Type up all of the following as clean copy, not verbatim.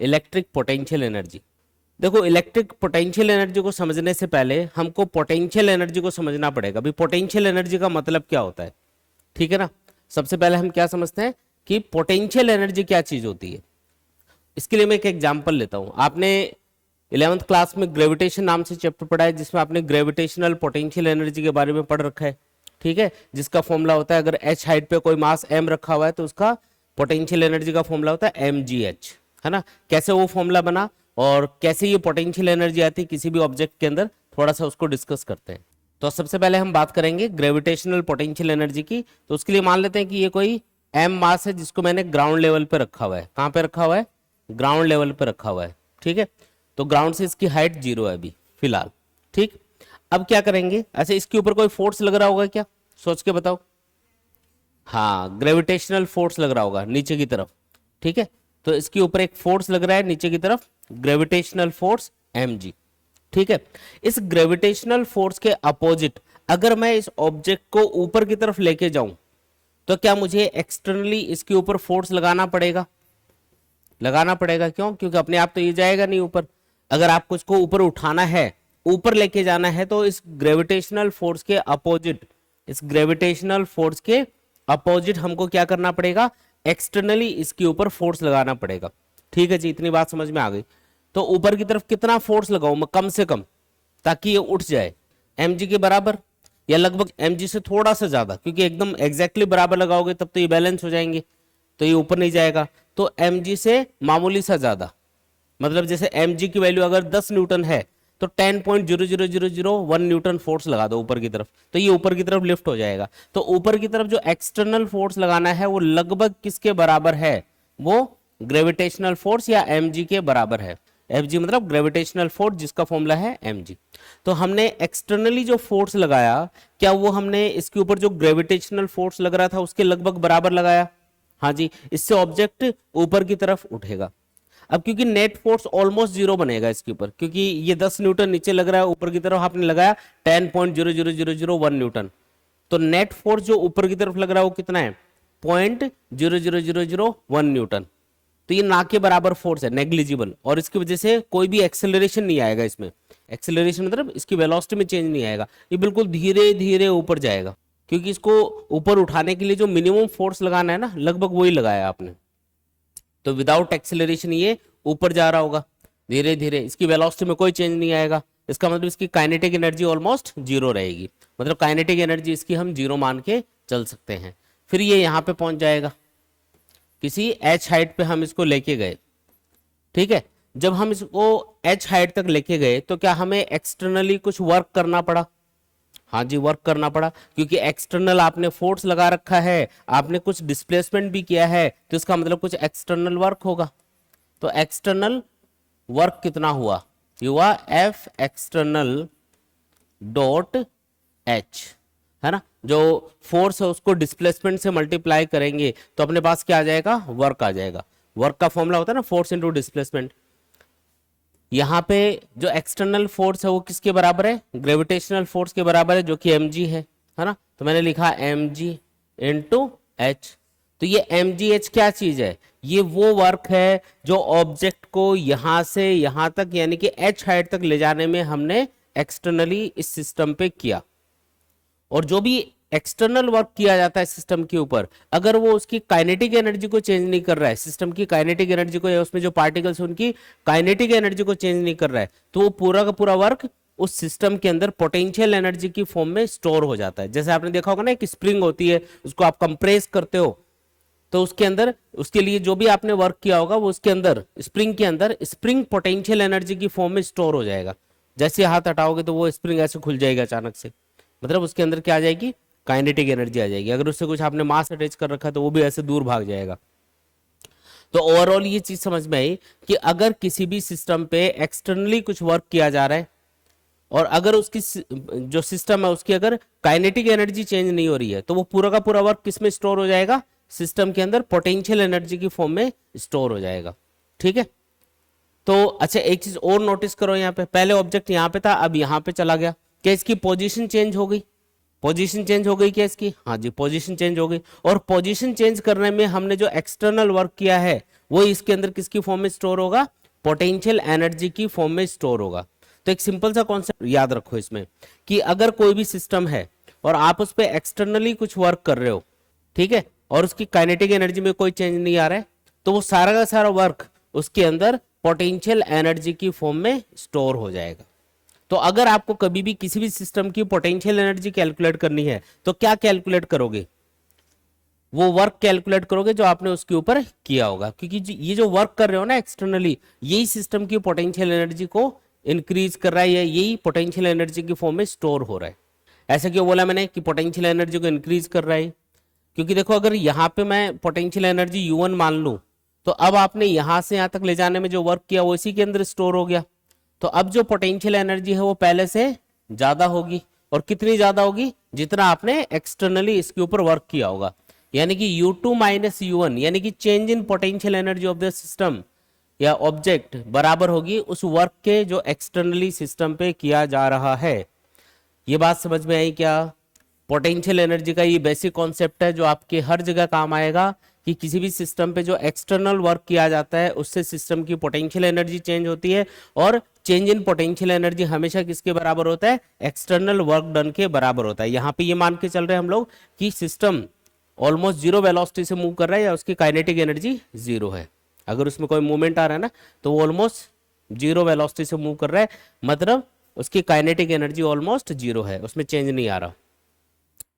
Electric potential energy. देखो electric potential energy को समझने से पहले हमको पोटेंशियल एनर्जी को समझना पड़ेगा। अभी पोटेंशियल एनर्जी का मतलब क्या होता है, ठीक है ना। सबसे पहले हम क्या समझते हैं कि पोटेंशियल एनर्जी क्या चीज होती है। इसके लिए मैं एक एग्जांपल लेता हूं। आपने 11th क्लास में ग्रेविटेशन नाम से चैप्टर पढ़ा है, जिसमें आपने ग्रेविटेशनल पोटेंशियल एनर्जी के बारे में पढ़ रखा है, ठीक है, जिसका फॉर्मूला होता है, अगर h हाइट पे कोई मास m रखा हुआ है तो उसका पोटेंशियल एनर्जी का फॉर्मूला होता है mgh, है ना। कैसे वो फॉर्मूला बना और कैसे ये पोटेंशियल एनर्जी आती है किसी भी ऑब्जेक्ट के अंदर, थोड़ा सा उसको डिस्कस करते हैं। तो सबसे पहले हम बात करेंगे ग्रेविटेशनल पोटेंशियल एनर्जी की। तो उसके लिए मान लेते हैं कि ये कोई m मास है जिसको मैंने ग्राउंड लेवल पे रखा हुआ है। कहां पे रखा हुआ है? ग्राउंड लेवल पे रखा हुआ है, ठीक है। तो ग्राउंड से इसकी हाइट 0 है अभी फिलहाल, ठीक। अब क्या करेंगे, अच्छा इसके ऊपर कोई फोर्स लग रहा होगा क्या, सोच के बताओ। हाँ, ग्रेविटेशनल फोर्स लग रहा होगा नीचे की तरफ, ठीक है। तो इसके ऊपर एक फोर्स लग रहा है नीचे की तरफ, ग्रेविटेशनल फोर्स mg, ठीक है। इस ग्रेविटेशनल फोर्स के अपोजिट अगर मैं इस ऑब्जेक्ट को ऊपर की तरफ लेके जाऊं तो क्या मुझे एक्सटर्नली इसके ऊपर फोर्स लगाना पड़ेगा? लगाना पड़ेगा, क्यों? क्योंकि अपने आप तो ये जाएगा नहीं ऊपर। अगर आपको इसको ऊपर उठाना है, ऊपर लेके जाना है, तो इस ग्रेविटेशनल फोर्स के अपोजिट, इस ग्रेविटेशनल फोर्स के अपोजिट हमको क्या करना पड़ेगा? एक्सटर्नली इसके ऊपर फोर्स लगाना पड़ेगा, ठीक है जी। इतनी बात समझ में आ गई। तो ऊपर की तरफ कितना फोर्स लगाऊं मैं कम से कम, ताकि ये उठ जाए? mg के बराबर या लगभग mg से थोड़ा सा ज्यादा, क्योंकि एकदम एग्जैक्टली बराबर लगाओगे तब तो ये बैलेंस हो जाएंगे, तो ये ऊपर नहीं जाएगा। तो mg से मामूली सा ज्यादा, मतलब जैसे mg की वैल्यू अगर 10 न्यूटन है तो 10.00001 न्यूटन फोर्स लगा दो ऊपर की तरफ, तो ये ऊपर की तरफ लिफ्ट हो जाएगा। तो ऊपर की तरफ जो एक्सटर्नल फोर्स लगाना है वो लगभग किसके बराबर है? वो ग्रेविटेशनल फोर्स या mg के बराबर है। mg मतलब ग्रेविटेशनल फोर्स, जिसका फॉर्मूला है mg। तो हमने एक्सटर्नली जो फोर्स लगाया, क्या वो हमने इसके ऊपर जो ग्रेविटेशनल फोर्स लग रहा था उसके लगभग बराबर लगाया? हाँ जी, इससे ऑब्जेक्ट ऊपर की तरफ उठेगा। अब क्योंकि नेट फोर्स ऑलमोस्ट 0 बनेगा इसके ऊपर, क्योंकि ये 10 न्यूटन नीचे लग रहा है, ऊपर की तरफ आपने लगाया 10.00001 न्यूटन, तो नेट फोर्स जो ऊपर की तरफ लग रहा है वो कितना है? 0.00001 न्यूटन। तो ये ना के बराबर फोर्स है, नेग्लिजिबल, और इसकी वजह से कोई भी एक्सेलरेशन नहीं आएगा इसमें। एक्सेलरेशन मतलब इसकी वेलोसिटी में चेंज नहीं आएगा, ये बिल्कुल धीरे धीरे ऊपर जाएगा, क्योंकि इसको ऊपर उठाने के लिए जो मिनिमम फोर्स लगाना है ना, लगभग वही लगाया आपने। तो विदाउट एक्सेलरेशन ये ऊपर जा रहा होगा धीरे धीरे, इसकी वेलोसिटी में कोई चेंज नहीं आएगा। इसका मतलब इसकी काइनेटिक एनर्जी ऑलमोस्ट 0 रहेगी, मतलब काइनेटिक एनर्जी इसकी हम 0 मान के चल सकते हैं। फिर ये यहाँ पे पहुंच जाएगा, किसी h हाइट पे हम इसको लेके गए, ठीक है। जब हम इसको h हाइट तक लेके गए तो क्या हमें एक्सटर्नली कुछ वर्क करना पड़ा? हाँ जी, वर्क करना पड़ा, क्योंकि एक्सटर्नल आपने फोर्स लगा रखा है, आपने कुछ डिस्प्लेसमेंट भी किया है, तो इसका मतलब कुछ एक्सटर्नल वर्क होगा। तो एक्सटर्नल वर्क कितना हुआ? ये हुआ F एक्सटर्नल डॉट H, है ना। जो फोर्स है उसको डिस्प्लेसमेंट से मल्टीप्लाई करेंगे तो अपने पास क्या आ जाएगा? वर्क आ जाएगा। वर्क का फॉर्मूला होता है ना, फोर्स इनटू डिस्प्लेसमेंट। यहाँ पे जो एक्सटर्नल फोर्स है वो किसके बराबर है? ग्रेविटेशनल फोर्स के बराबर है, जो कि mg है ना। तो मैंने लिखा mg इंटू h। तो ये mgh क्या चीज है? ये वो वर्क है जो ऑब्जेक्ट को यहां से यहां तक, यानी कि h हाइट तक ले जाने में हमने एक्सटर्नली इस सिस्टम पे किया। और जो भी एक्सटर्नल वर्क किया जाता है सिस्टम के ऊपर, अगर वो उसकी काइनेटिक एनर्जी को चेंज नहीं कर रहा है, सिस्टम की काइनेटिक एनर्जी को या उसमें जो पार्टिकल्स उनकी काइनेटिक एनर्जी को चेंज नहीं कर रहा है, तो वो पूरा का पूरा वर्क उस सिस्टम के अंदर पोटेंशियल एनर्जी की फॉर्म में स्टोर हो जाता है। जैसे आपने देखा होगा ना, एक स्प्रिंग होती है, उसको आप कंप्रेस करते हो तो उसके अंदर, उसके लिए जो भी आपने वर्क किया होगा वो उसके अंदर, स्प्रिंग के अंदर, स्प्रिंग पोटेंशियल एनर्जी की फॉर्म में स्टोर हो जाएगा। जैसे हाथ हटाओगे तो वो स्प्रिंग ऐसे खुल जाएगा अचानक से, मतलब उसके अंदर क्या आ जाएगी? काइनेटिक एनर्जी आ जाएगी। अगर उससे कुछ आपने मास अटैच कर रखा तो वो भी ऐसे दूर भाग जाएगा। तो ओवरऑल ये चीज समझ में आई कि अगर किसी भी सिस्टम पे एक्सटर्नली कुछ वर्क किया जा रहा है और अगर उसकी जो सिस्टम है उसकी अगर काइनेटिक एनर्जी चेंज नहीं हो रही है, तो वो पूरा का पूरा वर्क किस में स्टोर हो जाएगा? सिस्टम के अंदर पोटेंशियल एनर्जी की फॉर्म में स्टोर हो जाएगा, ठीक है। तो अच्छा एक चीज और नोटिस करो, यहाँ पे पहले ऑब्जेक्ट यहाँ पे था, अब यहाँ पे चला गया, क्या इसकी पोजीशन चेंज हो गई? पोजीशन चेंज हो गई क्या इसकी? हाँ जी, पोजीशन चेंज हो गई। और पोजीशन चेंज करने में हमने जो एक्सटर्नल वर्क किया है वो इसके अंदर किसकी फॉर्म में स्टोर होगा, पोटेंशियल एनर्जी की फॉर्म में स्टोर होगा। तो एक सिंपल सा कॉन्सेप्ट याद रखो इसमें कि अगर कोई भी सिस्टम है और आप उस पर एक्सटर्नली कुछ वर्क कर रहे हो, ठीक है, और उसकी काइनेटिक एनर्जी में कोई चेंज नहीं आ रहा है, तो वो सारा का सारा वर्क उसके अंदर पोटेंशियल एनर्जी की फॉर्म में स्टोर हो जाएगा। तो अगर आपको कभी भी किसी भी सिस्टम की पोटेंशियल एनर्जी कैलकुलेट करनी है तो क्या कैलकुलेट करोगे, वो वर्क कैलकुलेट करोगे जो आपने उसके ऊपर किया होगा, क्योंकि ये जो वर्क कर रहे हो ना एक्सटर्नली, यही सिस्टम की पोटेंशियल एनर्जी को इंक्रीज कर रहा है, या यही पोटेंशियल एनर्जी की फॉर्म में स्टोर हो रहा है। ऐसा क्यों बोला मैंने कि पोटेंशियल एनर्जी को इंक्रीज कर रहा है, क्योंकि देखो अगर यहाँ पे मैं पोटेंशियल एनर्जी U1 मान लूं, तो अब आपने यहां से यहां तक ले जाने में जो वर्क किया वो इसी के अंदर स्टोर हो गया, तो अब जो पोटेंशियल एनर्जी है वो पहले से ज्यादा होगी, और कितनी ज्यादा होगी, जितना आपने एक्सटर्नली इसके ऊपर वर्क किया होगा, यानी कि U2 माइनस U1 यानी कि change in potential energy of the system या ऑब्जेक्ट बराबर होगी उस वर्क के जो एक्सटर्नली सिस्टम पे किया जा रहा है। ये बात समझ में आई क्या? पोटेंशियल एनर्जी का ये बेसिक कॉन्सेप्ट है जो आपके हर जगह काम आएगा कि किसी भी सिस्टम पे जो एक्सटर्नल वर्क किया जाता है उससे सिस्टम की पोटेंशियल एनर्जी चेंज होती है, और चेंज इन पोटेंशियल एनर्जी हमेशा किसके बराबर होता है, एक्सटर्नल वर्क डन के बराबर होता है। यहाँ पे ये मान के चल रहे हैं हम लोग कि सिस्टम ऑलमोस्ट जीरो वेलोसिटी से मूव कर रहा है या उसकी काइनेटिक एनर्जी जीरो है। अगर उसमें कोई मूवमेंट आ रहा है ना तो वो ऑलमोस्ट जीरो वेलोसिटी से मूव कर रहा है, मतलब उसकी काइनेटिक एनर्जी ऑलमोस्ट जीरो है, उसमें चेंज नहीं आ रहा।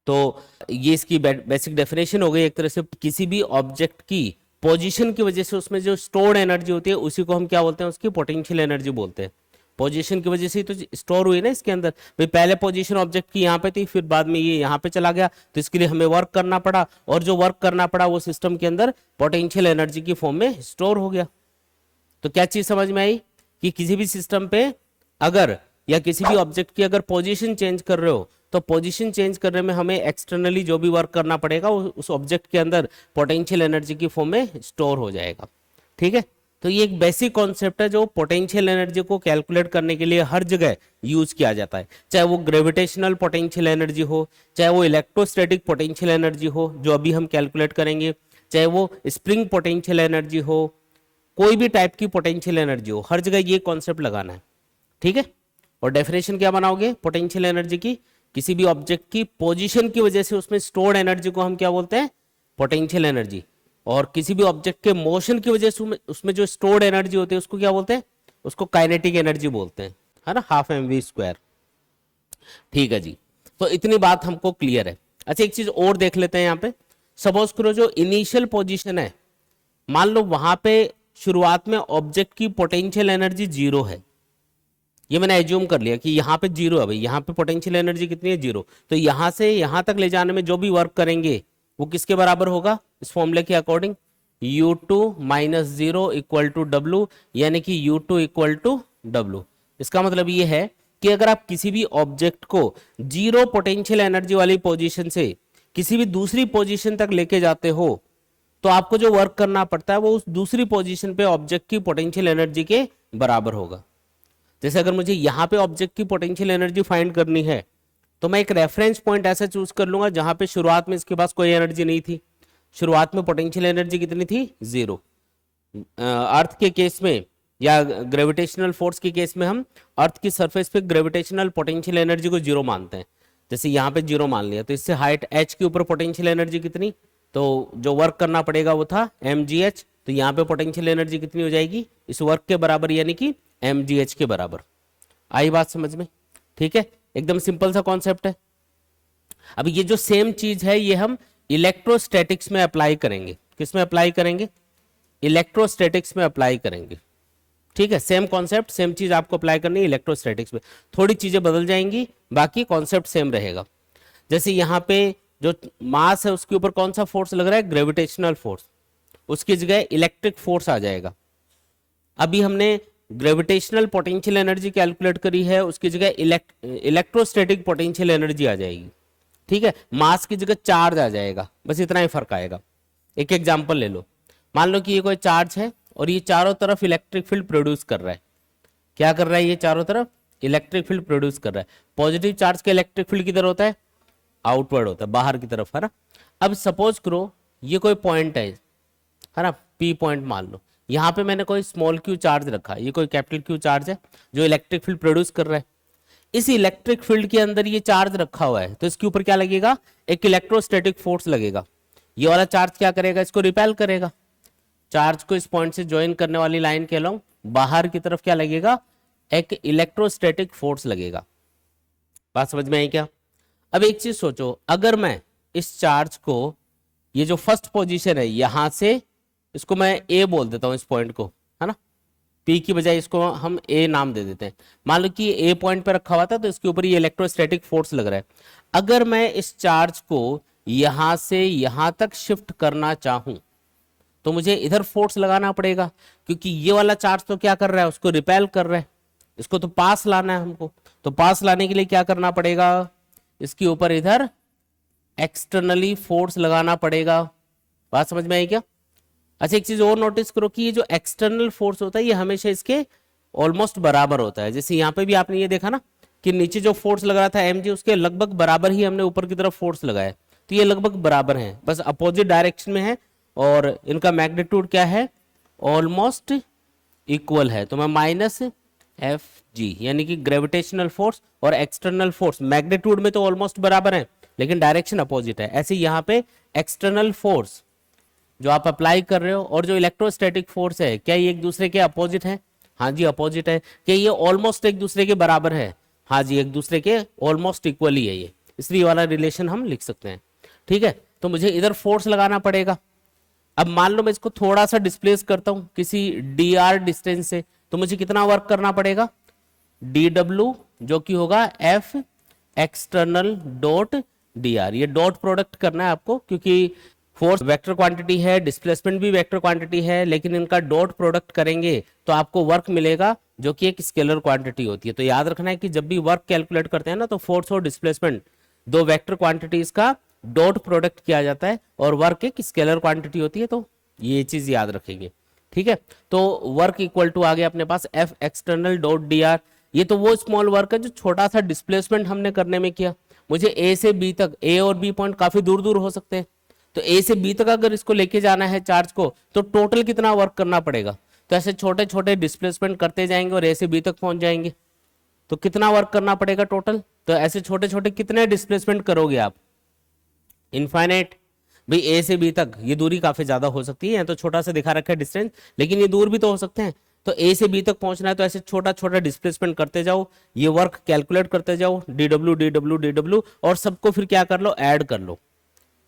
तो ये इसकी बेसिक डेफिनेशन हो गई एक तरह से। किसी भी ऑब्जेक्ट की पोजीशन की वजह से उसमें जो स्टोर्ड एनर्जी होती है उसी को हम क्या बोलते हैं, उसकी पोटेंशियल एनर्जी बोलते हैं। पोजीशन की वजह से ही तो स्टोर हुई ना इसके अंदर, भाई पहले पोजीशन ऑब्जेक्ट की यहाँ पे थी, फिर बाद में ये यहाँ पे चला गया, तो इसके लिए हमें वर्क करना पड़ा, और जो वर्क करना पड़ा वो सिस्टम के अंदर पोटेंशियल एनर्जी की फॉर्म में स्टोर हो गया। तो क्या चीज समझ में आई कि किसी भी सिस्टम पे अगर या किसी भी ऑब्जेक्ट की अगर पोजीशन चेंज कर रहे हो तो पोजीशन चेंज करने में हमें एक्सटर्नली जो भी वर्क करना पड़ेगा उस ऑब्जेक्ट के अंदर पोटेंशियल एनर्जी की फॉर्म में स्टोर हो जाएगा। ठीक है, तो ये एक बेसिक कॉन्सेप्ट है जो पोटेंशियल एनर्जी को कैलकुलेट करने के लिए हर जगह यूज किया जाता है, चाहे वो ग्रेविटेशनल पोटेंशियल एनर्जी हो, चाहे वो इलेक्ट्रोस्टैटिक पोटेंशियल एनर्जी हो जो अभी हम कैलकुलेट करेंगे, चाहे वो स्प्रिंग पोटेंशियल एनर्जी हो, कोई भी टाइप की पोटेंशियल एनर्जी हो, हर जगह ये कॉन्सेप्ट लगाना है। ठीक है, और डेफिनेशन क्या बनाओगे पोटेंशियल एनर्जी की, किसी भी ऑब्जेक्ट की पोजीशन की वजह से उसमें स्टोर्ड एनर्जी को हम क्या बोलते हैं, पोटेंशियल एनर्जी, और किसी भी ऑब्जेक्ट के मोशन की वजह से उसमें जो स्टोर्ड एनर्जी होती है उसको क्या बोलते हैं, उसको काइनेटिक एनर्जी बोलते हैं, है ना, हाफ mv²। ठीक है जी, तो इतनी बात हमको क्लियर है। अच्छा एक चीज और देख लेते हैं यहाँ पे। सपोज करो जो इनिशियल पोजीशन है, मान लो वहां पे शुरुआत में ऑब्जेक्ट की पोटेंशियल एनर्जी जीरो है, ये मैंने एज्यूम कर लिया कि यहाँ पे जीरो है, भाई यहाँ पे पोटेंशियल एनर्जी कितनी है, जीरो, तो यहां से यहां तक ले जाने में जो भी वर्क करेंगे वो किसके बराबर होगा, इस फॉर्मूले के according U2 minus zero equal to W, यानी कि U2 इक्वल टू W। इसका मतलब ये है कि अगर आप किसी भी ऑब्जेक्ट को जीरो पोटेंशियल एनर्जी वाली पोजीशन से किसी भी दूसरी पोजीशन तक लेके जाते हो तो आपको जो वर्क करना पड़ता है वो उस दूसरी पोजीशन पे ऑब्जेक्ट की पोटेंशियल एनर्जी के बराबर होगा। जैसे अगर मुझे यहाँ पे ऑब्जेक्ट की पोटेंशियल एनर्जी फाइंड करनी है तो मैं एक रेफरेंस पॉइंट ऐसा चूज कर लूंगा जहां पे शुरुआत में इसके पास कोई एनर्जी नहीं थी, शुरुआत में पोटेंशियल एनर्जी कितनी थी, जीरो। अर्थ के केस में या ग्रेविटेशनल फोर्स के केस में हम अर्थ की सरफेस पे ग्रेविटेशनल पोटेंशियल एनर्जी को जीरो मानते हैं, जैसे यहाँ पे जीरो मान लिया, तो इससे हाइट h के ऊपर पोटेंशियल एनर्जी कितनी, तो जो वर्क करना पड़ेगा वो था mgh, तो यहाँ पे पोटेंशियल एनर्जी कितनी हो जाएगी, इस वर्क के बराबर, यानी कि mgh के बराबर। आई बात समझ में? ठीक है, एकदम सिंपल सा कॉन्सेप्ट है। अब ये जो सेम चीज है ये हम इलेक्ट्रोस्टैटिक्स में अप्लाई करेंगे। किस में अप्लाई करेंगे, इलेक्ट्रोस्टैटिक्स में अप्लाई करेंगे। ठीक है, सेम कॉन्सेप्ट सेम चीज आपको अप्लाई करनी है इलेक्ट्रोस्टैटिक्स में, थोड़ी चीजें बदल जाएंगी, बाकी कॉन्सेप्ट सेम रहेगा। जैसे यहाँ पे जो मास है उसके ऊपर कौन सा फोर्स लग रहा है, ग्रेविटेशनल फोर्स, उसकी जगह इलेक्ट्रिक फोर्स आ जाएगा। अभी हमने ग्रेविटेशनल पोटेंशियल एनर्जी कैलकुलेट करी है, उसकी जगह इलेक्ट्रोस्टैटिक पोटेंशियल एनर्जी आ जाएगी। ठीक है, मास की जगह चार्ज आ जाएगा, बस इतना ही फर्क आएगा। एक एग्जांपल ले लो, मान लो कि ये कोई चार्ज है और ये चारों तरफ इलेक्ट्रिक फील्ड प्रोड्यूस कर रहा है। क्या कर रहा है, ये चारों तरफ इलेक्ट्रिक फील्ड प्रोड्यूस कर रहा है। पॉजिटिव चार्ज का इलेक्ट्रिक फील्ड किधर होता है, आउटवर्ड होता है, बाहर की तरफ, है ना। अब सपोज करो ये कोई पॉइंट है ना, पी पॉइंट मान लो। यहाँ पे मैंने कोई स्मॉल क्यू चार्ज रखा, ये कोई कैपिटल क्यू चार्ज है जो इलेक्ट्रिक फील्ड प्रोड्यूस कर रहा है। इस इलेक्ट्रिक फील्ड के अंदर ये चार्ज रखा हुआ है, तो इसके ऊपर क्या लगेगा, एक इलेक्ट्रोस्टैटिक फोर्स लगेगा। ये वाला चार्ज क्या करेगा, इसको रिपेल करेगा। चार्ज को इस पॉइंट से ज्वाइन करने वाली लाइन के अलोंग बाहर की तरफ क्या लगेगा, एक इलेक्ट्रोस्टैटिक फोर्स लगेगा। बात समझ में आई क्या? अब एक चीज सोचो, अगर मैं इस चार्ज को, ये जो फर्स्ट पोजीशन है यहां से, इसको मैं ए बोल देता हूं, इस पॉइंट को, है ना, पी की बजाय इसको हम ए नाम दे देते हैं। मान लो कि ए पॉइंट पे रखा हुआ था, तो इसके ऊपर ये इलेक्ट्रोस्टैटिक फोर्स लग रहा है। अगर मैं इस चार्ज को यहां से यहां तक शिफ्ट करना चाहूं तो मुझे इधर फोर्स लगाना पड़ेगा, क्योंकि ये वाला चार्ज तो क्या कर रहा है, उसको रिपेल कर रहा है, इसको तो पास लाना है हमको। तो पास लाने के लिए क्या करना पड़ेगा, इसके ऊपर इधर एक्सटर्नली फोर्स लगाना पड़ेगा। बात समझ में आई क्या? अच्छा, एक चीज और नोटिस करो कि ये जो एक्सटर्नल फोर्स होता है ये हमेशा इसके ऑलमोस्ट बराबर होता है। जैसे यहाँ पे भी आपने ये देखा ना कि नीचे जो फोर्स लग रहा था mg, उसके लगभग बराबर ही हमने ऊपर की तरफ फोर्स लगाया, तो ये लगभग बराबर है, बस अपोजिट डायरेक्शन में है, और इनका मैग्नीट्यूड क्या है, ऑलमोस्ट इक्वल है। तो मैं माइनस एफ जी, यानी कि ग्रेविटेशनल फोर्स और एक्सटर्नल फोर्स मैग्नीट्यूड में तो ऑलमोस्ट बराबर है, लेकिन डायरेक्शन अपोजिट है। ऐसे यहाँ पे एक्सटर्नल फोर्स जो आप अप्लाई कर रहे हो और जो इलेक्ट्रोस्टैटिक फोर्स है, क्या ये एक दूसरे के अपोजिट है? हाँ जी, अपोजिट है। क्या ये ऑलमोस्ट एक दूसरे के बराबर है? हाँ जी, एक दूसरे के ऑलमोस्ट इक्वल ही है ये, इसलिए वाला रिलेशन हम लिख सकते हैं। ठीक है, तो मुझे इधर फोर्स लगाना पड़ेगा। अब मान लो मैं इसको थोड़ा सा डिस्प्लेस करता हूं किसी dr डिस्टेंस से, तो मुझे कितना वर्क करना पड़ेगा, dw, जो कि होगा f एक्सटर्नल डॉट dr। ये डॉट प्रोडक्ट करना है आपको, क्योंकि फोर्स वेक्टर क्वांटिटी है, डिस्प्लेसमेंट भी वेक्टर क्वांटिटी है, लेकिन इनका डॉट प्रोडक्ट करेंगे तो आपको वर्क मिलेगा जो कि एक स्केलर क्वांटिटी होती है। तो याद रखना है कि जब भी वर्क कैलकुलेट करते हैं ना, तो फोर्स और डिस्प्लेसमेंट दो वेक्टर क्वांटिटीज का डॉट प्रोडक्ट किया जाता है, और वर्क एक स्केलर क्वांटिटी होती है, तो ये चीज याद रखेंगे। ठीक है, तो वर्क इक्वल टू आ गया अपने पास एफ एक्सटर्नल डॉट dr। ये तो वो स्मॉल वर्क है जो छोटा सा डिस्प्लेसमेंट हमने करने में किया। मुझे ए से बी तक, ए और बी पॉइंट काफी दूर दूर हो सकते हैं, तो ए से बी तक अगर इसको लेके जाना है चार्ज को, तो टोटल कितना वर्क करना पड़ेगा। तो ऐसे छोटे छोटे डिस्प्लेसमेंट करते जाएंगे और ए से बी तक पहुंच जाएंगे, तो कितना वर्क करना पड़ेगा टोटल। तो ऐसे छोटे छोटे कितने डिस्प्लेसमेंट करोगे आप, इनफाइनाइट। भाई ए से बी तक ये दूरी काफी ज्यादा हो सकती है, तो छोटा सा दिखा रखा है डिस्टेंस, लेकिन ये दूर भी तो हो सकते हैं। तो ए से बी तक पहुंचना है, तो ऐसे छोटा छोटा डिस्प्लेसमेंट करते जाओ, ये वर्क कैलकुलेट करते जाओ, dw dw dw, और सबको फिर क्या कर लो, ऐड कर लो।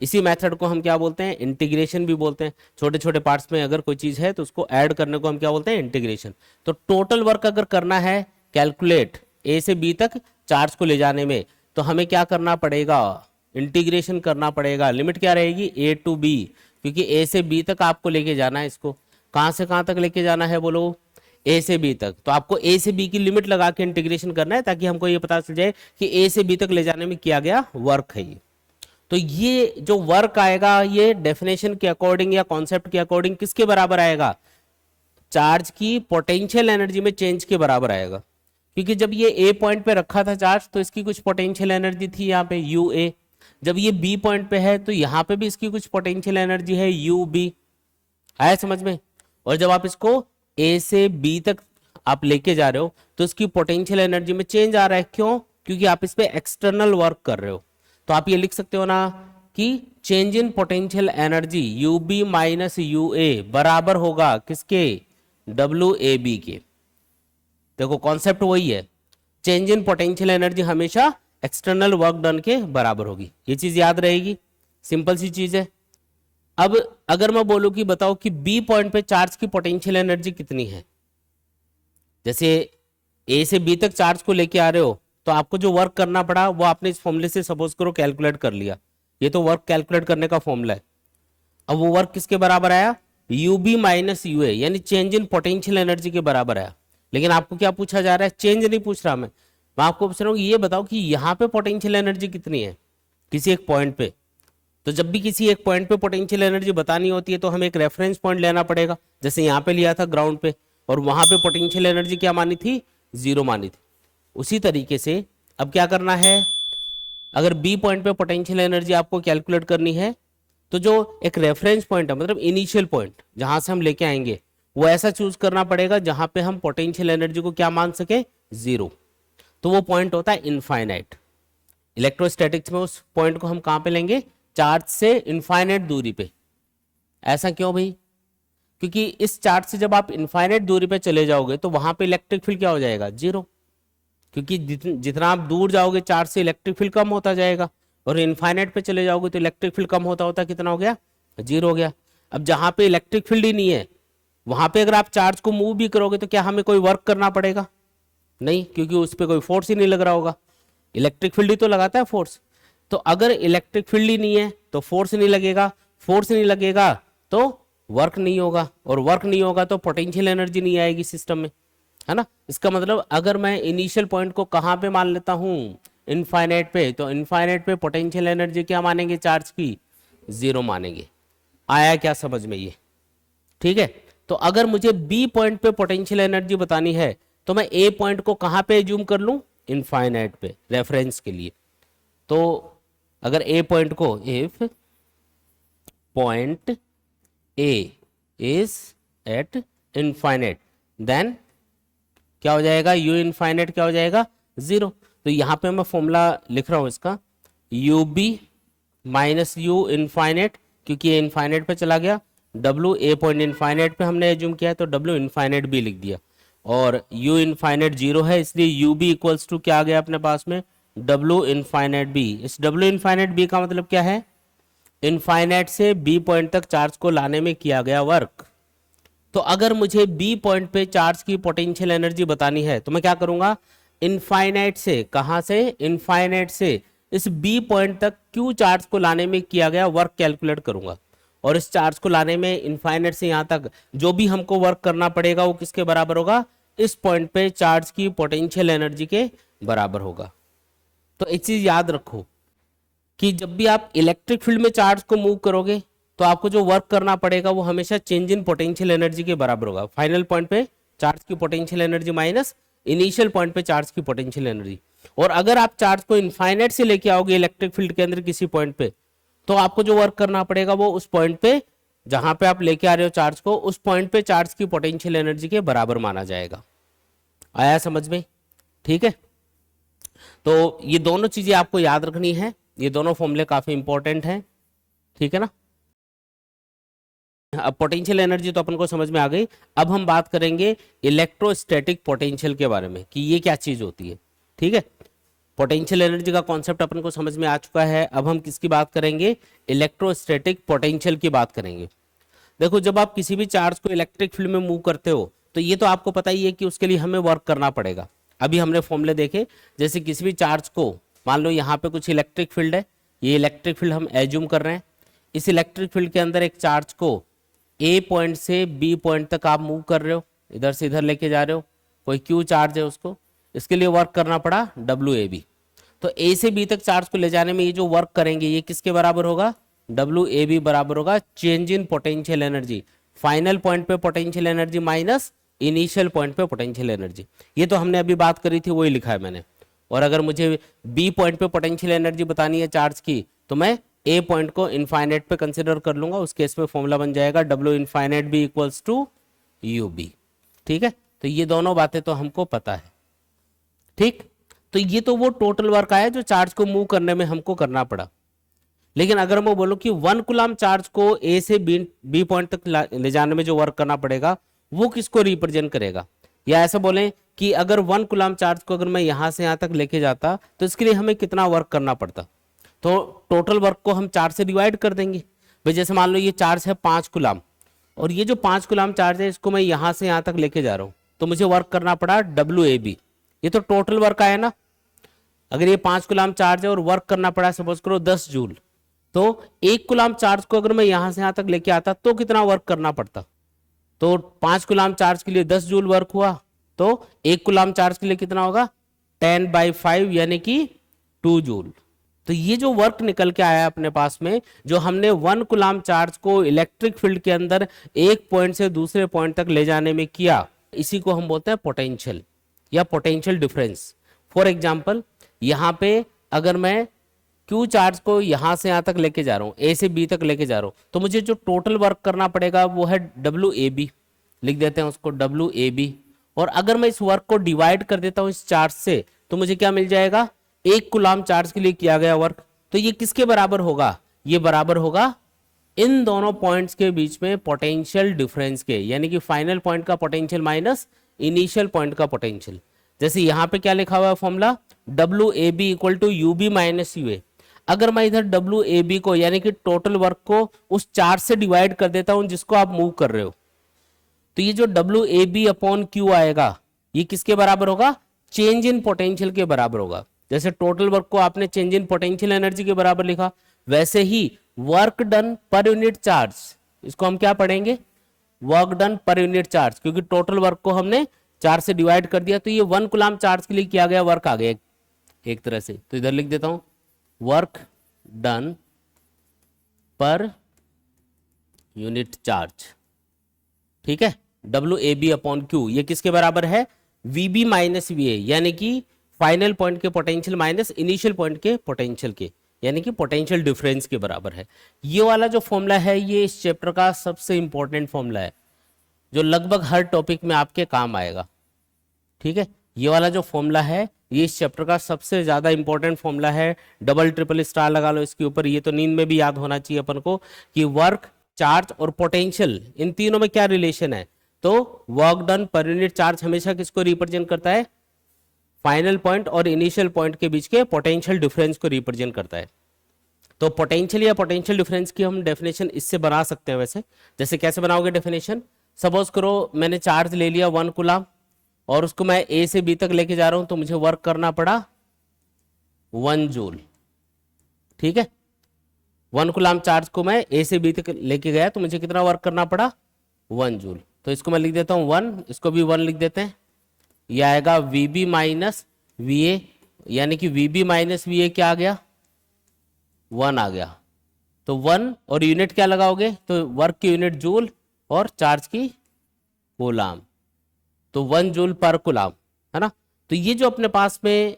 इसी मेथड को हम क्या बोलते हैं, इंटीग्रेशन भी बोलते हैं। छोटे छोटे पार्ट्स में अगर कोई चीज है तो उसको ऐड करने को हम क्या बोलते हैं, इंटीग्रेशन। तो टोटल वर्क अगर करना है कैलकुलेट ए से बी तक चार्ज को ले जाने में, तो हमें क्या करना पड़ेगा, इंटीग्रेशन करना पड़ेगा। लिमिट क्या रहेगी, ए टू बी, क्योंकि ए से बी तक आपको लेके जाना है। इसको कहां से कहां तक लेके जाना है बोलो, ए से बी तक। तो आपको ए से बी की लिमिट लगा के इंटीग्रेशन करना है, ताकि हमको ये पता चल जाए कि ए से बी तक ले जाने में किया गया वर्क है ये। तो ये जो वर्क आएगा, ये डेफिनेशन के अकॉर्डिंग या कॉन्सेप्ट के अकॉर्डिंग किसके बराबर आएगा, चार्ज की पोटेंशियल एनर्जी में चेंज के बराबर आएगा। क्योंकि जब ये ए पॉइंट पे रखा था चार्ज, तो इसकी कुछ पोटेंशियल एनर्जी थी यहाँ पे यू ए। जब ये बी पॉइंट पे है, तो यहाँ पे भी इसकी कुछ पोटेंशियल एनर्जी है यू बी। आया समझ में? और जब आप इसको ए से बी तक आप लेके जा रहे हो, तो इसकी पोटेंशियल एनर्जी में चेंज आ रहा है। क्यों? क्योंकि आप इस पे एक्सटर्नल वर्क कर रहे हो। तो आप ये लिख सकते हो ना कि change in potential energy U B minus U A बराबर होगा किसके, डब्ल्यू ए बी के। देखो कॉन्सेप्ट वही है, चेंज इन पोटेंशियल एनर्जी हमेशा एक्सटर्नल वर्क डन के बराबर होगी। ये चीज याद रहेगी, सिंपल सी चीज है। अब अगर मैं बोलूं कि बताओ कि बी पॉइंट पे चार्ज की पोटेंशियल एनर्जी कितनी है, जैसे ए से बी तक चार्ज को लेके आ रहे हो, तो आपको जो वर्क करना पड़ा वो आपने इस फॉर्मूले से सपोज करो कैलकुलेट कर लिया। ये तो वर्क कैलकुलेट करने का फॉर्मूला है। अब वो वर्क किसके बराबर आया, यू बी माइनस यू ए, यानी चेंज इन पोटेंशियल एनर्जी के बराबर आया। लेकिन आपको क्या पूछा जा रहा है, चेंज नहीं पूछ रहा मैं आपको पूछ रहा हूँ ये बताओ कि यहाँ पे पोटेंशियल एनर्जी कितनी है किसी एक पॉइंट पे। तो जब भी किसी एक पॉइंट पे पोटेंशियल एनर्जी बतानी होती है, तो हमें एक रेफरेंस पॉइंट लेना पड़ेगा। जैसे यहाँ पे लिया था ग्राउंड पे, और वहां पे पोटेंशियल एनर्जी क्या मानी थी, 0 मानी थी। उसी तरीके से अब क्या करना है, अगर बी पॉइंट पे पोटेंशियल एनर्जी आपको कैलकुलेट करनी है, तो जो एक रेफरेंस पॉइंट है, मतलब इनिशियल पॉइंट जहां से हम लेके आएंगे, वो ऐसा चूज करना पड़ेगा जहां पे हम पोटेंशियल एनर्जी को क्या मान सके, जीरो। तो वो पॉइंट होता है इनफाइनाइट। इलेक्ट्रोस्टैटिक्स में उस पॉइंट को हम कहां पे लेंगे, चार्ज से इनफाइनाइट दूरी पे। ऐसा क्यों भाई, क्योंकि इस चार्ज से जब आप इनफाइनाइट दूरी पे चले जाओगे तो वहां पे इलेक्ट्रिक फील्ड क्या हो जाएगा, जीरो। क्योंकि जितना आप दूर जाओगे चार्ज से इलेक्ट्रिक फील्ड कम होता जाएगा, और इनफाइनाइट पे चले जाओगे तो इलेक्ट्रिक फील्ड कम होता होता कितना हो गया, जीरो हो गया। अब जहां पे इलेक्ट्रिक फील्ड ही नहीं है, वहां पे अगर आप चार्ज को मूव भी करोगे तो क्या हमें कोई वर्क करना पड़ेगा, नहीं, क्योंकि उस पर कोई फोर्स ही नहीं लग रहा होगा। इलेक्ट्रिक फील्ड ही तो लगाता है फोर्स। तो अगर इलेक्ट्रिक फील्ड ही नहीं है तो फोर्स नहीं लगेगा, फोर्स नहीं लगेगा तो वर्क नहीं होगा, और वर्क नहीं होगा तो पोटेंशियल एनर्जी नहीं आएगी सिस्टम में, है ना। इसका मतलब अगर मैं इनिशियल पॉइंट को कहां पे मान लेता हूं, इनफाइनाइट पे, तो इनफाइनाइट पे पोटेंशियल एनर्जी क्या मानेंगे, चार्ज की जीरो मानेंगे। आया क्या समझ में ये, ठीक है। तो अगर मुझे बी पॉइंट पे पोटेंशियल एनर्जी बतानी है तो मैं ए पॉइंट को कहां पे एज्यूम कर लूं, इनफाइनाइट पे, रेफरेंस के लिए। तो अगर ए पॉइंट को, if point A is at infinite, then क्या हो जाएगा, यू इनफाइनाइट क्या हो जाएगा, जीरो। तो यहां पे मैं फॉर्मूला लिख रहा हूं इसका, U B minus U infinite, क्योंकि ये इनफाइनाइट पे चला गया, डब्ल्यू ए पॉइंट इनफाइनाइट पे हमने एज्यूम किया है तो डब्ल्यू इनफाइनाइट बी लिख दिया, और यू इनफाइनाइट जीरो है, इसलिए यू बी इक्वल्स टू क्या आ गया अपने पास में, डब्ल्यू इनफाइनाइट बी। इस डब्ल्यू इनफाइनाइट बी का मतलब क्या है, इनफाइनाइट से बी पॉइंट तक चार्ज को लाने में किया गया वर्क। तो अगर मुझे बी पॉइंट पे चार्ज की पोटेंशियल एनर्जी बतानी है तो मैं क्या करूंगा, इनफाइनाइट से, कहां से, इनफाइनाइट से इस बी पॉइंट तक क्यू चार्ज को लाने में किया गया वर्क कैलकुलेट करूंगा, और इस चार्ज को लाने में इनफाइनाइट से यहां तक जो भी हमको वर्क करना पड़ेगा वो किसके बराबर होगा, इस पॉइंट पे चार्ज की पोटेंशियल एनर्जी के बराबर होगा। तो एक चीज याद रखो कि जब भी आप इलेक्ट्रिक फील्ड में चार्ज को मूव करोगे तो आपको जो वर्क करना पड़ेगा वो हमेशा चेंज इन पोटेंशियल एनर्जी के बराबर होगा। फाइनल पॉइंट पे चार्ज की potential energy minus initial point पे चार्ज की पोटेंशियल एनर्जी। और अगर आप चार्ज को इनफाइनाइट से लेके आओगे इलेक्ट्रिक फील्ड के अंदर किसी पॉइंट पे, तो आपको जो वर्क करना पड़ेगा वो उस पॉइंट पे जहां पे आप लेके आ रहे हो चार्ज को, उस पॉइंट पे चार्ज की पोटेंशियल एनर्जी के बराबर माना जाएगा। आया समझ में, ठीक है। तो ये दोनों चीजें आपको याद रखनी है, ये दोनों फॉर्मूले काफी इंपॉर्टेंट हैं, ठीक है ना। अब पोटेंशियल एनर्जी तो अपन को समझ में आ गई। अब हम बात करेंगे इलेक्ट्रोस्टैटिक पोटेंशियल के बारे में कि ये क्या चीज होती है, ठीक है। पोटेंशियल एनर्जी का कॉन्सेप्ट अपन को समझ में आ चुका है। अब हम किसकी बात करेंगे, इलेक्ट्रोस्टैटिक पोटेंशियल की बात करेंगे। देखो, जब आप किसी भी चार्ज को इलेक्ट्रिक फील्ड में मूव करते हो तो ये तो आपको पता ही है कि उसके लिए हमें वर्क करना पड़ेगा। अभी हमने फॉर्मूले देखे, जैसे किसी भी चार्ज को, मान लो यहाँ पे कुछ इलेक्ट्रिक फील्ड है, ये इलेक्ट्रिक फील्ड हम एज्यूम कर रहे हैं। इस इलेक्ट्रिक फील्ड के अंदर एक चार्ज को ए पॉइंट से बी पॉइंट तक आप मूव कर रहे हो, इधर से इधर लेके जा रहे हो, कोई क्यू चार्ज है उसको, इसके लिए वर्क करना पड़ा डब्ल्यू ए बी। तो ए से बी तक चार्ज को ले जाने में ये जो वर्क करेंगे ये किसके बराबर होगा, डब्ल्यू ए बी बराबर होगा change in potential energy, final point पे potential energy minus initial point पे पोटेंशियल एनर्जी। ये तो हमने अभी बात करी थी, वही लिखा है मैंने। और अगर मुझे बी पॉइंट पे पोटेंशियल एनर्जी बतानी है चार्ज की, तो मैं ए पॉइंट को इनफाइनाइट पे कंसिडर कर लूंगा। उस केस में फॉर्मूला बन जाएगा W infinite B equals to U B, ठीक है। तो ये दोनों बातें तो हमको पता है, ठीक। तो ये तो वो टोटल वर्क आया जो चार्ज को मूव करने में हमको करना पड़ा। लेकिन अगर मैं बोलूं कि 1 कूलम चार्ज को ए से बी पॉइंट तक ले जाने में जो वर्क करना पड़ेगा वो किसको रिप्रेजेंट करेगा, या ऐसा बोलें कि अगर 1 कूलम चार्ज को अगर मैं यहां से यहां तक लेके जाता तो इसके लिए हमें कितना वर्क करना पड़ता, तो टोटल वर्क को हम 4 से डिवाइड कर देंगे भाई। जैसे मान लो ये चार्ज है 5 कूलम, और ये जो 5 कूलम चार्ज है इसको मैं यहां से यहां तक लेके जा रहा हूं, तो मुझे वर्क करना पड़ा डब्ल्यू ए बी। ये तो टोटल वर्क आया ना। अगर ये 5 कूलम चार्ज है और वर्क करना पड़ा सपोज करो 10 जूल, तो 1 कूलम चार्ज को अगर मैं यहां से यहां तक लेके आता तो कितना वर्क करना पड़ता, तो 5 कूलम चार्ज के लिए 10 जूल वर्क हुआ, तो 1 कूलम चार्ज के लिए कितना होगा 10/5 यानी कि 2 जूल। तो ये जो वर्क निकल के आया अपने पास में, जो हमने 1 कूलम चार्ज को इलेक्ट्रिक फील्ड के अंदर एक पॉइंट से दूसरे पॉइंट तक ले जाने में किया, इसी को हम बोलते हैं पोटेंशियल या पोटेंशियल डिफरेंस। फॉर एग्जाम्पल, यहां पे अगर मैं क्यू चार्ज को यहां से यहां तक लेके जा रहा हूं, ए से बी तक लेके जा रहा हूं, तो मुझे जो टोटल वर्क करना पड़ेगा वो है डब्ल्यू ए बी, लिख देते हैं उसको डब्ल्यू ए बी। और अगर मैं इस वर्क को डिवाइड कर देता हूं इस चार्ज से, तो मुझे क्या मिल जाएगा, 1 कूलाम चार्ज के लिए किया गया वर्क। तो ये किसके बराबर होगा, ये बराबर होगा इन दोनों पॉइंट्स के बीच में पोटेंशियल डिफरेंस के, यानी कि फाइनल पॉइंट का पोटेंशियल माइनस इनिशियल पॉइंट का पोटेंशियल। जैसे यहां पे क्या लिखा हुआ है formula, W A B equal to U B minus U A. अगर मैं इधर डब्ल्यू ए बी को यानी कि टोटल वर्क को उस चार्ज से डिवाइड कर देता हूं जिसको आप मूव कर रहे हो, तो ये जो W A B upon Q आएगा, ये किसके बराबर होगा, चेंज इन पोटेंशियल के बराबर होगा। जैसे टोटल वर्क को आपने चेंज इन पोटेंशियल एनर्जी के बराबर लिखा, वैसे ही वर्क डन पर यूनिट चार्ज, इसको हम क्या पढ़ेंगे, वर्क डन पर यूनिट चार्ज, क्योंकि टोटल वर्क को हमने 4 से डिवाइड कर दिया, तो ये 1 कूलाम चार्ज के लिए किया गया वर्क आ गया एक तरह से। तो इधर लिख देता हूं वर्क डन पर यूनिट चार्ज, ठीक है, W A B upon Q, ये किसके बराबर है, V B minus V A, यानी कि फाइनल पॉइंट के पोटेंशियल माइनस इनिशियल पॉइंट के पोटेंशियल के, यानी कि पोटेंशियल डिफरेंस के बराबर है। ये वाला जो फॉर्मूला है ये इस चैप्टर का सबसे इंपॉर्टेंट फॉर्मूला है, जो लगभग हर टॉपिक में आपके काम आएगा, ठीक है। ये वाला जो फॉर्मूला है ये इस चैप्टर का सबसे ज्यादा इंपॉर्टेंट फॉर्मूला है, डबल ट्रिपल स्टार लगा लो इसके ऊपर। ये तो नींद में भी याद होना चाहिए अपन को कि वर्क, चार्ज और पोटेंशियल, इन तीनों में क्या रिलेशन है। तो वर्क डन पर यूनिट चार्ज हमेशा किसको रिप्रेजेंट करता है, फाइनल पॉइंट और इनिशियल पॉइंट के बीच के पोटेंशियल डिफरेंस को रिप्रेजेंट करता है। तो पोटेंशियल या पोटेंशियल डिफरेंस की हम डेफिनेशन इससे बना सकते हैं। वैसे जैसे कैसे बनाओगे डेफिनेशन, सपोज करो मैंने चार्ज ले लिया 1 कूलाम और उसको मैं ए से बी तक लेके जा रहा हूं, तो मुझे वर्क करना पड़ा 1 जूल, ठीक है। 1 कूलाम चार्ज को मैं ए से बी तक लेके गया तो मुझे कितना वर्क करना पड़ा, 1 जूल। तो इसको मैं लिख देता हूं 1, इसको भी 1 लिख देते हैं। यह आएगा V B minus V A, यानी कि V B minus V A क्या आ गया, 1 आ गया। तो 1 और यूनिट क्या लगाओगे, तो वर्क की यूनिट जूल और चार्ज की कूलाम, तो 1 जूल पर कूलाम, है ना। तो ये जो अपने पास में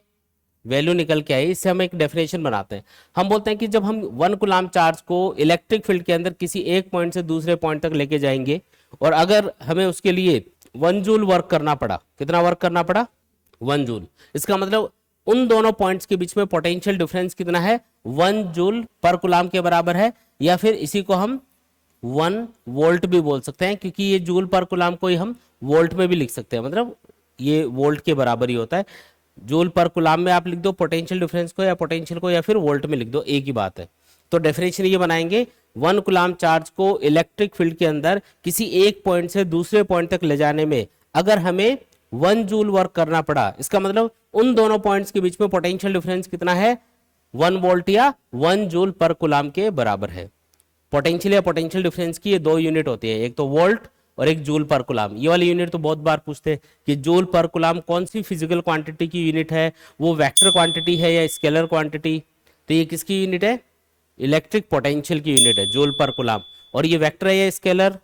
वैल्यू निकल के आई, इससे हम एक डेफिनेशन बनाते हैं। हम बोलते हैं कि जब हम 1 कूलाम चार्ज को इलेक्ट्रिक फील्ड के अंदर किसी एक पॉइंट से दूसरे पॉइंट तक लेके जाएंगे और अगर हमें उसके लिए 1 जूल वर्क करना पड़ा, कितना वर्क करना पड़ा, 1 जूल, इसका मतलब उन दोनों पॉइंट्स के बीच में पोटेंशियल डिफरेंस कितना है, 1 जूल पर कूलाम के बराबर है। या फिर इसी को हम 1 वोल्ट भी बोल सकते हैं, क्योंकि ये जूल पर कूलाम को ही हम वोल्ट में भी लिख सकते हैं, मतलब ये वोल्ट के बराबर ही होता है। जूल पर कूलाम में आप लिख दो पोटेंशियल डिफरेंस को या पोटेंशियल को, या फिर वोल्ट में लिख दो, एक ही बात है। तो डेफिनेशन ये बनाएंगे, 1 कूलाम चार्ज को इलेक्ट्रिक फील्ड के अंदर किसी एक पॉइंट से दूसरे पॉइंट तक ले जाने में अगर हमें 1 जूल वर्क करना पड़ा, इसका मतलब उन दोनों पॉइंट्स के बीच में पोटेंशियल डिफरेंस कितना है, 1 वोल्ट या 1 जूल पर कूलाम के बराबर है। पोटेंशियल या पोटेंशियल डिफरेंस की ये 2 यूनिट होती है, एक तो वोल्ट और एक जूल पर कूलाम। ये वाली यूनिट तो बहुत बार पूछते हैं कि जूल पर कूलाम कौन सी फिजिकल क्वांटिटी की यूनिट है, वो वेक्टर क्वांटिटी है या स्केलर क्वांटिटी। तो ये किसकी यूनिट है, इलेक्ट्रिक पोटेंशियल की यूनिट है जूल पर कूलाम। और ये वेक्टर है या स्केलर,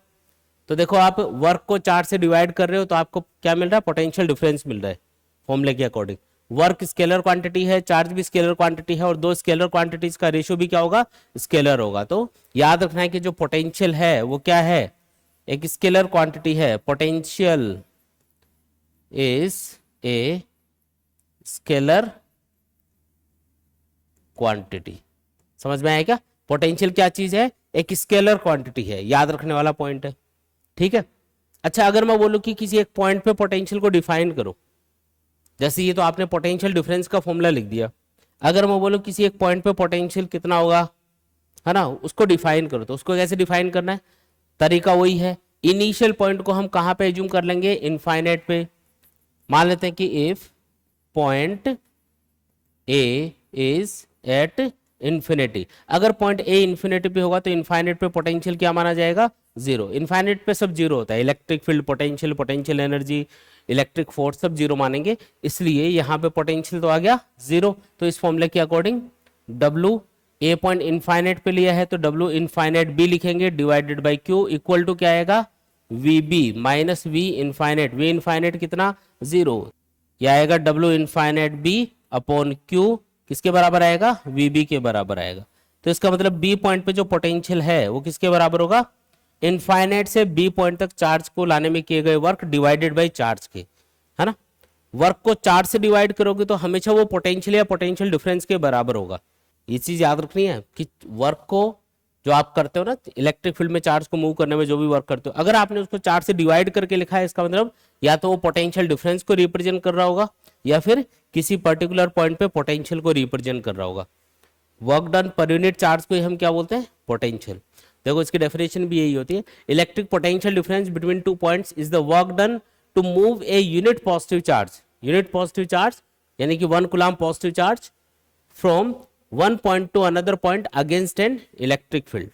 तो देखो आप वर्क को 4 से डिवाइड कर रहे हो तो आपको क्या मिल रहा है, पोटेंशियल डिफरेंस मिल रहा है फॉर्मूले के अकॉर्डिंग। वर्क स्केलर क्वांटिटी है, चार्ज भी स्केलर क्वांटिटी है, और 2 स्केलर क्वांटिटीज का रेशियो भी क्या होगा, स्केलर होगा। तो याद रखना है कि जो पोटेंशियल है वो क्या है, एक स्केलर क्वांटिटी है। Potential is a scalar quantity, समझ में आया क्या। पोटेंशियल क्या चीज है, एक स्केलर क्वांटिटी है, याद रखने वाला पॉइंट है, ठीक है। अच्छा, अगर मैं बोलूं कि किसी एक पॉइंट पे पोटेंशियल को डिफाइन करो, जैसे ये तो आपने पोटेंशियल डिफरेंस का फॉर्मूला लिख दिया। अगर मैं बोलूं किसी एक पॉइंट पे पोटेंशियल कितना होगा, है ना, उसको डिफाइन करो, तो उसको कैसे डिफाइन करना है, तरीका वही है। इनिशियल पॉइंट को हम कहां पे एज्यूम कर लेंगे, इनफाइनाइट पे। मान लेते हैं कि if point A is at infinity, अगर पॉइंट ए इन्फिनिटी पे होगा तो इनफाइनाइट पे पोटेंशियल क्या माना जाएगा, 0। इनफाइनाइट पे सब 0 होता है, electric field, potential, potential energy, electric force सब 0 मानेंगे, इसलिए यहाँ पे पोटेंशियल तो आ गया 0। तो इस फॉर्मूले के according W A point infinite पे लिया है तो W इनफाइनाइट B लिखेंगे divided by Q equal to क्या आएगा, VB minus V infinite. V infinite कितना, 0, यह आएगा W infinite B upon Q किसके बराबर आएगा, वीबी के बराबर आएगा। तो इसका मतलब बी पॉइंट पे जो पोटेंशियल है वो किसके बराबर होगा, इनफाइनाइट से बी पॉइंट तक चार्ज को लाने में किए गए वर्क डिवाइडेड बाई चार्ज के, है ना। वर्क को चार्ज से डिवाइड करोगे तो हमेशा वो पोटेंशियल या पोटेंशियल डिफरेंस के बराबर होगा। ये चीज याद रखनी है कि वर्क को जो आप करते हो ना इलेक्ट्रिक फील्ड में चार्ज को मूव करने में जो भी वर्क करते हो, अगर आपने उसको चार्ज से डिवाइड करके लिखा है इसका मतलब या तो वो पोटेंशियल डिफरेंस को रिप्रेजेंट कर रहा होगा या फिर किसी पर्टिकुलर पॉइंट पे पोटेंशियल को रिप्रेजेंट कर रहा होगा। वर्क डन पर यूनिट चार्ज को हम क्या बोलते हैं, पोटेंशियल। देखो इसकी डेफिनेशन भी यही होती है, electric potential difference between two points is the work done to move a unit positive charge, unit positive charge यानी कि 1 coulomb positive charge from one point to another point against an electric field.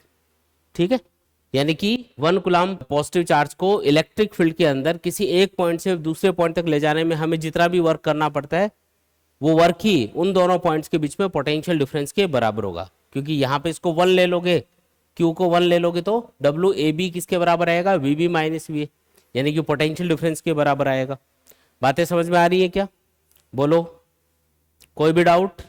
ठीक है, यानी कि 1 coulomb positive charge को electric field के अंदर किसी एक पॉइंट से दूसरे पॉइंट तक ले जाने में हमें जितना भी वर्क करना पड़ता है वो वर्क ही उन दोनों पॉइंट्स के बीच में पोटेंशियल डिफरेंस के बराबर होगा। क्योंकि यहाँ पे इसको 1 ले लोगे, Q को 1 ले लोगे तो डब्ल्यू ए बी किसके बराबर आएगा, वी बी माइनस वी, यानी कि पोटेंशियल डिफरेंस के बराबर आएगा। बातें समझ में आ रही है क्या, बोलो कोई भी डाउट।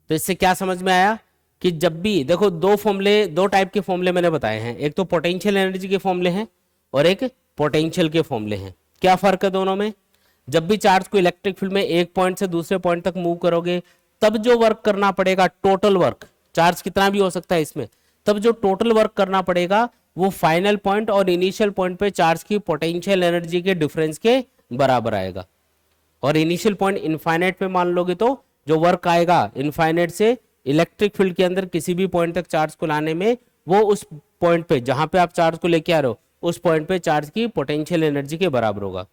तो इससे क्या समझ में आया कि जब भी देखो दो टाइप के फॉर्मूले मैंने बताए हैं, एक तो पोटेंशियल एनर्जी के फॉर्मूले हैं और एक पोटेंशियल के फॉर्मूले हैं। क्या फर्क है दोनों में, जब भी चार्ज को इलेक्ट्रिक फील्ड में एक पॉइंट से दूसरे पॉइंट तक मूव करोगे तब जो वर्क करना पड़ेगा, टोटल वर्क, चार्ज कितना भी हो सकता है इसमें, तब जो टोटल वर्क करना पड़ेगा वो फाइनल पॉइंट और इनिशियल पॉइंट पे चार्ज की पोटेंशियल एनर्जी के डिफरेंस के बराबर आएगा। और इनिशियल पॉइंट इनफाइनाइट में मान लोगे तो जो वर्क आएगा इनफाइनाइट से इलेक्ट्रिक फील्ड के अंदर किसी भी पॉइंट तक चार्ज को लाने में वो उस पॉइंट पे जहां पे आप चार्ज को लेके आ रहे हो उस पॉइंट पे चार्ज की पोटेंशियल एनर्जी के बराबर होगा।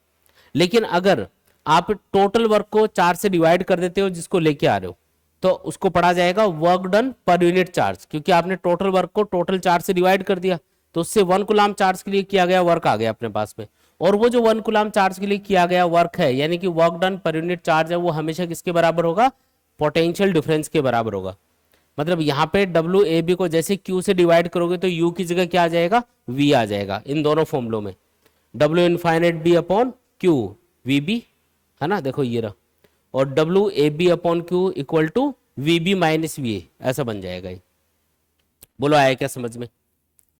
लेकिन अगर आप टोटल वर्क को 4 से डिवाइड कर देते हो जिसको लेके आ रहे हो तो उसको पढ़ा जाएगा वर्क डन पर यूनिट चार्ज, क्योंकि आपने टोटल वर्क को टोटल चार्ज से डिवाइड कर दिया तो उससे 1 कूलम चार्ज के लिए किया गया वर्क आ गया अपने पास में। और वो जो 1 कूलम चार्ज के लिए किया गया वर्क है यानी कि वर्क डन पर यूनिट चार्ज है वो हमेशा किसके बराबर होगा, पोटेंशियल डिफरेंस के बराबर होगा। मतलब यहाँ पे डब्ल्यू ए बी को जैसे क्यू से डिवाइड करोगे तो यू की जगह क्या आ जाएगा, वी आ जाएगा इन दोनों फॉर्मुलों में, W infinite B upon Q V B, है ना, देखो ये रहा, और W A B upon Q equal to V B minus V A, ऐसा बन जाएगा ये। बोलो आया क्या समझ में।